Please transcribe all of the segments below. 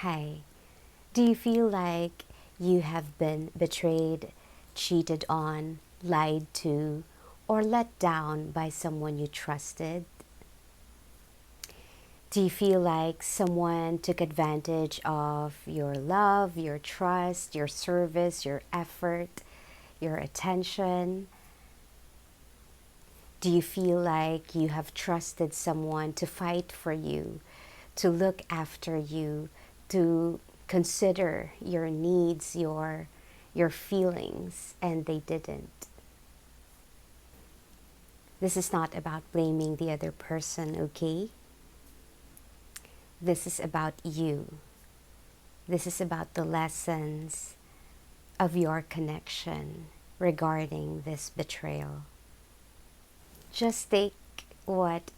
Hi. Do you feel like you have been betrayed, cheated on, lied to, or let down by someone you trusted? Do you feel like someone took advantage of your love, your trust, your service, your effort, your attention? Do you feel like you have trusted someone to fight for you, to look after you, to consider your needs, your feelings, and they didn't? This is not about blaming the other person, okay? This is about you. This is about the lessons of your connection regarding this betrayal. Just take what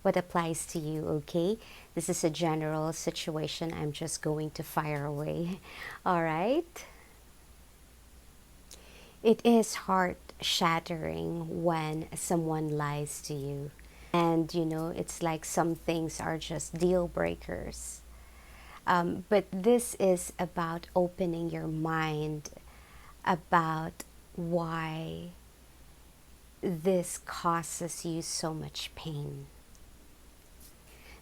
applies to you, okay? This is a general situation. I'm just going to fire away. All right? It is heart shattering when someone lies to you. And it's like some things are just deal breakers. But this is about opening your mind about why this causes you so much pain.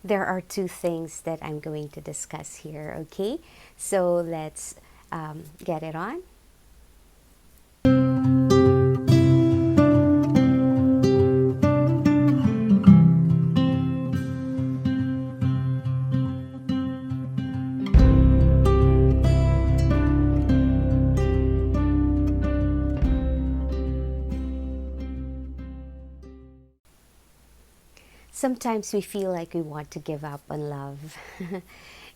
There are two things that I'm going to discuss here, okay? So let's get it on. Sometimes we feel like we want to give up on love.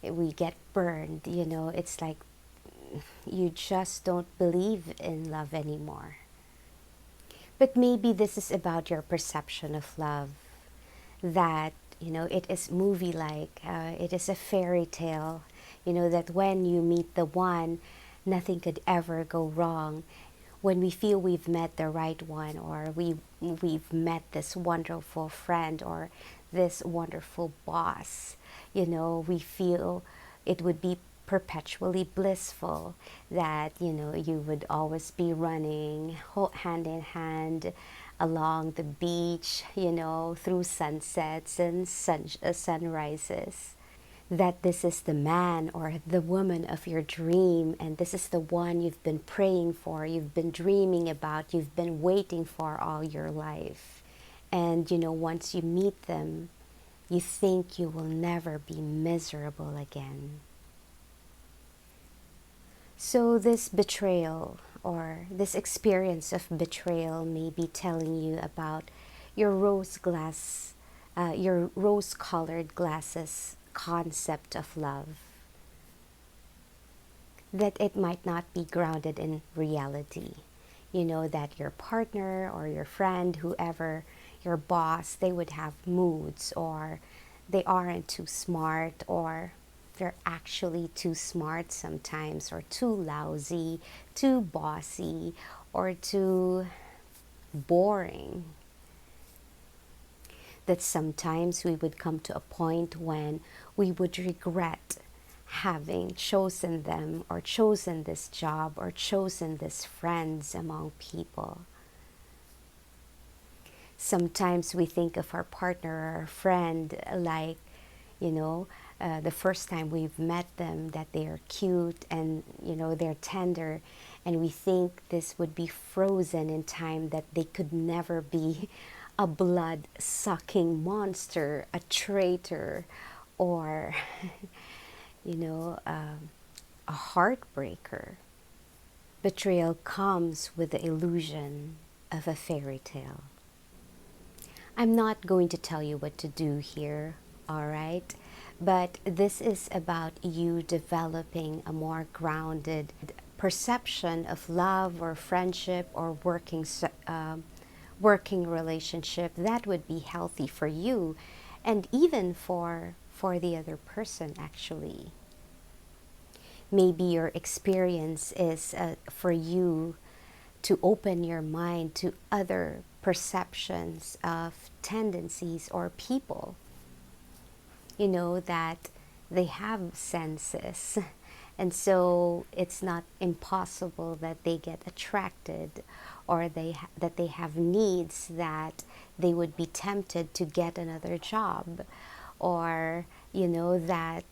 We get burned, it's like you just don't believe in love anymore. But maybe this is about your perception of love, that it is movie like, it is a fairy tale, that when you meet the one, nothing could ever go wrong. When we feel we've met the right one, or we've met this wonderful friend or this wonderful boss, we feel it would be perpetually blissful, that you would always be running hand in hand along the beach, through sunsets and sunrises, that this is the man or the woman of your dream, and this is the one you've been praying for, you've been dreaming about, you've been waiting for all your life. And once you meet them, you think you will never be miserable again. So this betrayal, or this experience of betrayal, may be telling you about your your rose-colored glasses concept of love, that it might not be grounded in reality. That your partner or your friend, whoever, your boss, they would have moods, or they aren't too smart, or they're actually too smart sometimes, or too lousy, too bossy, or too boring. That sometimes we would come to a point when we would regret having chosen them, or chosen this job, or chosen these friends among people. Sometimes we think of our partner or our friend like, the first time we've met them, that they are cute and they're tender, and we think this would be frozen in time, that they could never be a blood-sucking monster, a traitor, or a heartbreaker. Betrayal comes with the illusion of a fairy tale. I'm not going to tell you what to do here, all right? But this is about you developing a more grounded perception of love, or friendship, or working relationship that would be healthy for you, and even for the other person, actually. Maybe your experience is for you to open your mind to other perceptions of tendencies or people. That they have senses. And so it's not impossible that they get attracted, or that they have needs, that they would be tempted to get another job, or that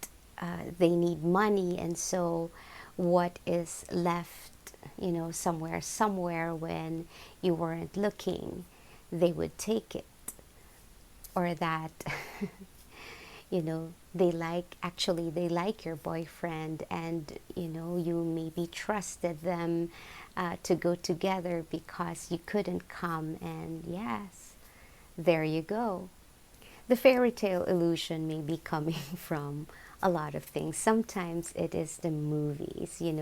they need money, and so what is left somewhere when you weren't looking, they would take it. Or that they like your boyfriend, and you maybe trusted them to go together because you couldn't come, and yes, there you go. The fairy tale illusion may be coming from a lot of things. Sometimes it is the movies, we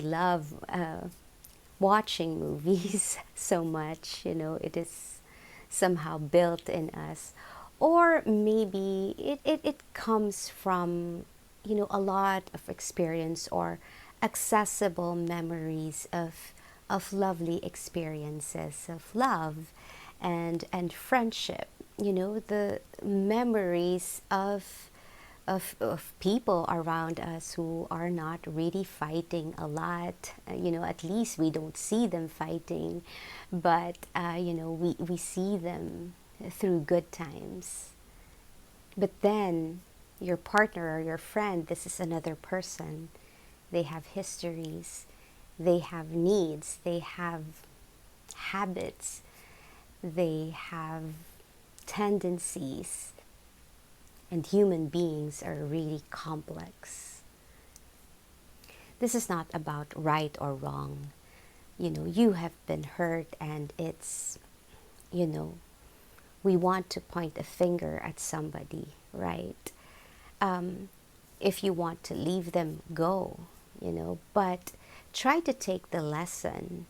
love watching movies so much, it is somehow built in us. Or maybe it comes from, a lot of experience or accessible memories of lovely experiences of love and friendship. The memories of people around us who are not really fighting a lot. At least we don't see them fighting, but we see them through good times. But then your partner or your friend, this is another person. They have histories, they have needs, they have habits, they have tendencies, and human beings are really complex. This is not about right or wrong. You have been hurt, and it's, we want to point a finger at somebody, right? If you want to leave them, go, but try to take the lesson.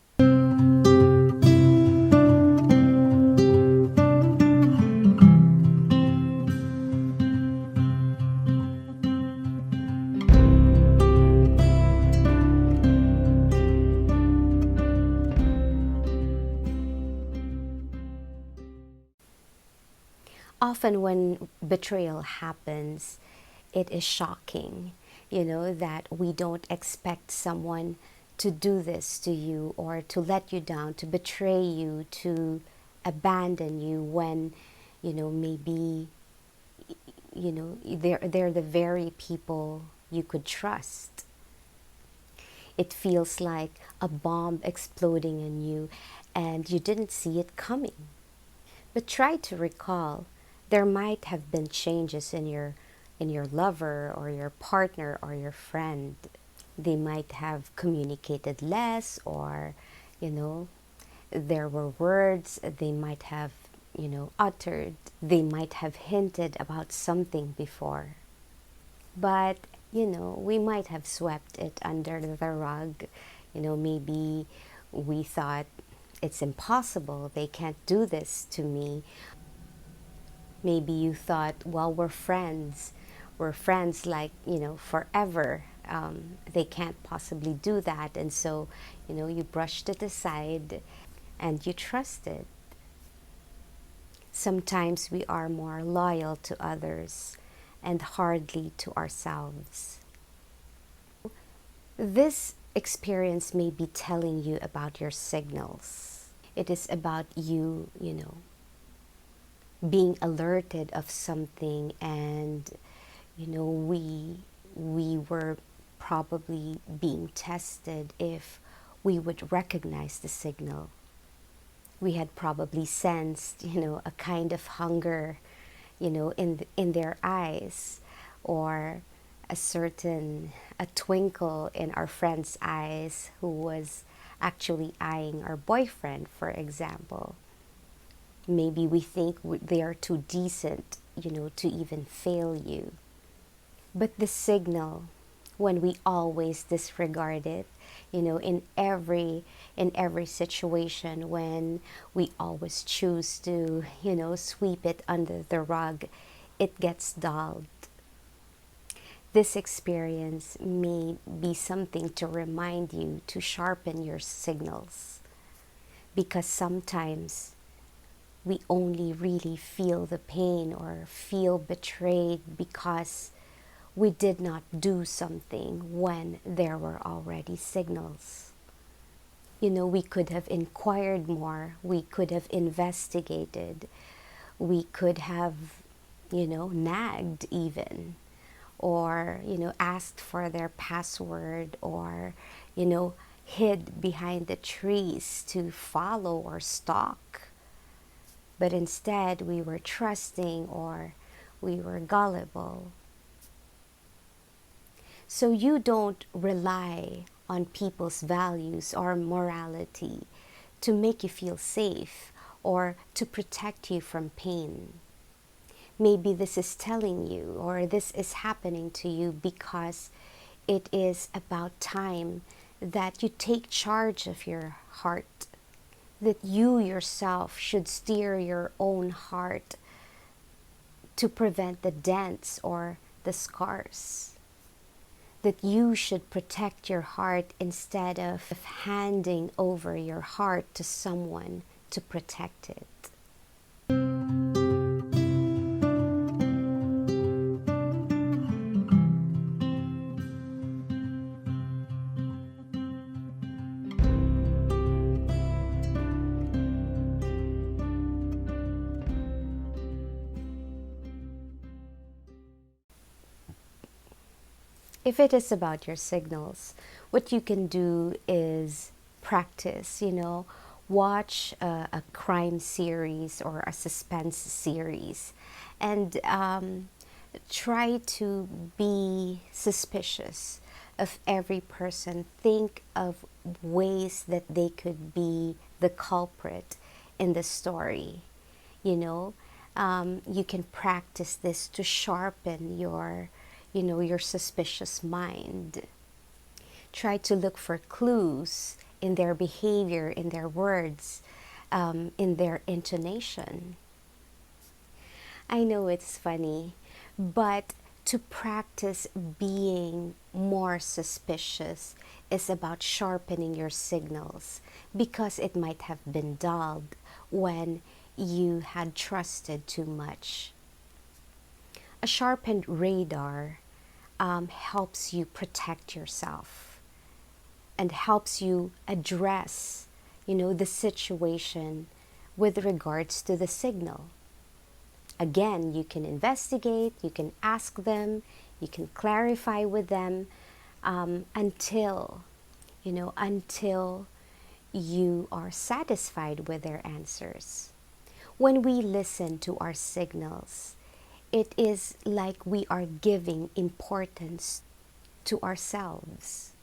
Often when betrayal happens, it is shocking, that we don't expect someone to do this to you, or to let you down, to betray you, to abandon you when, maybe, they're the very people you could trust. It feels like a bomb exploding in you, and you didn't see it coming. But try to recall, there might have been changes in your lover or your partner or your friend. They might have communicated less, or there were words they might have uttered. They might have hinted about something before, but we might have swept it under the rug. Maybe we thought, it's impossible, they can't do this to me. Maybe you thought, well, we're friends like, forever. They can't possibly do that. And so, you brushed it aside and you trusted. Sometimes we are more loyal to others and hardly to ourselves. This experience may be telling you about your signals. It is about you, being alerted of something, and we were probably being tested if we would recognize the signal. We had probably sensed a kind of hunger in their eyes, or a twinkle in our friend's eyes who was actually eyeing our boyfriend, for example. Maybe we think they are too decent, to even fail you. But the signal, when we always disregard it, in every situation, when we always choose to, sweep it under the rug, it gets dulled. This experience may be something to remind you to sharpen your signals, because sometimes we only really feel the pain or feel betrayed because we did not do something when there were already signals. We could have inquired more, we could have investigated, we could have, nagged even, or, asked for their password, or, hid behind the trees to follow or stalk. But instead, we were trusting or we were gullible. So you don't rely on people's values or morality to make you feel safe or to protect you from pain. Maybe this is telling you, or this is happening to you because it is about time that you take charge of your heart, that you yourself should steer your own heart to prevent the dents or the scars, that you should protect your heart instead of handing over your heart to someone to protect it. If it is about your signals, what you can do is practice, watch a crime series or a suspense series, and try to be suspicious of every person. Think of ways that they could be the culprit in the story. You can practice this to sharpen your suspicious mind. Try to look for clues in their behavior, in their words, in their intonation. I know it's funny, but to practice being more suspicious is about sharpening your signals, because it might have been dulled when you had trusted too much. A sharpened radar helps you protect yourself and helps you address, the situation with regards to the signal. Again, you can investigate, you can ask them, you can clarify with them until you are satisfied with their answers. When we listen to our signals, it is like we are giving importance to ourselves.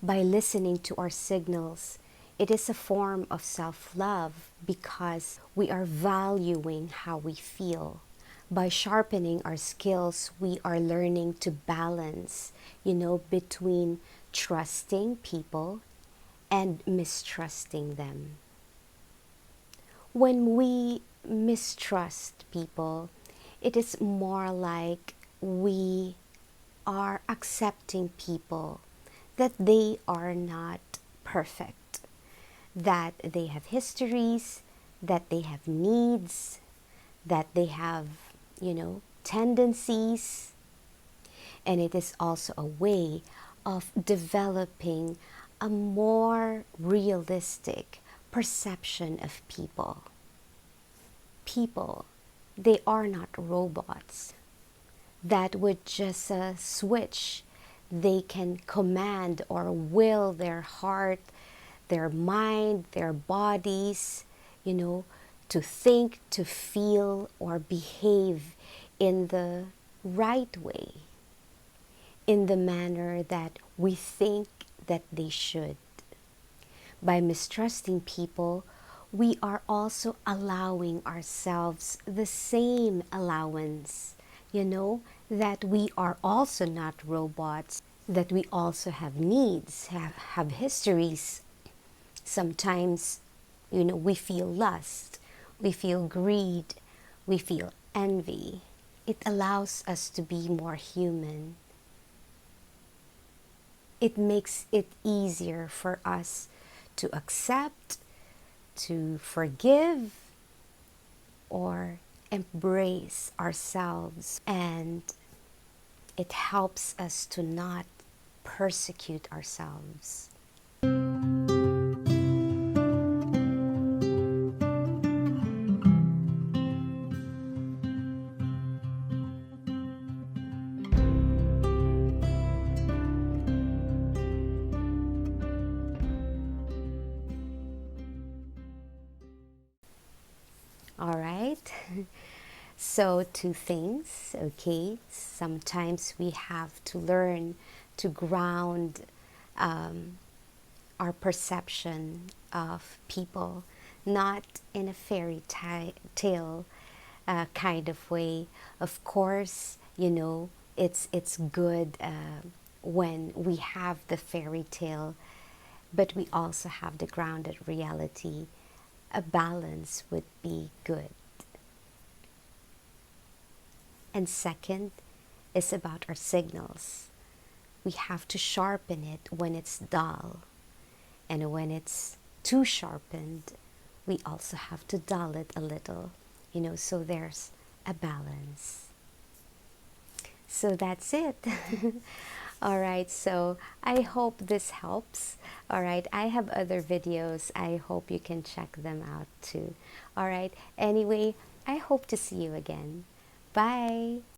By listening to our signals, it is a form of self-love because we are valuing how we feel. By sharpening our skills, we are learning to balance, between trusting people and mistrusting them. When we mistrust people, it is more like we are accepting people that they are not perfect, that they have histories, that they have needs, that they have, tendencies. And it is also a way of developing a more realistic perception of people. People, they are not robots that would just switch. They can command or will their heart, their mind, their bodies, to think, to feel, or behave in the right way, in the manner that we think that they should. By mistrusting people, we are also allowing ourselves the same allowance, that we are also not robots, that we also have needs, have histories. Sometimes, we feel lust, we feel greed, we feel envy. It allows us to be more human. It makes it easier for us to accept, to forgive or embrace ourselves, and it helps us to not persecute ourselves. All right. So, two things, okay? Sometimes we have to learn to ground our perception of people, not in a fairy tale kind of way. Of course, you know, it's good when we have the fairy tale, but we also have the grounded reality. A balance would be good. And second is about our signals. We have to sharpen it when it's dull. And when it's too sharpened, we also have to dull it a little, you know, so there's a balance. So that's it. All right, so I hope this helps. All right, I have other videos. I hope you can check them out too. All right, anyway, I hope to see you again. Bye.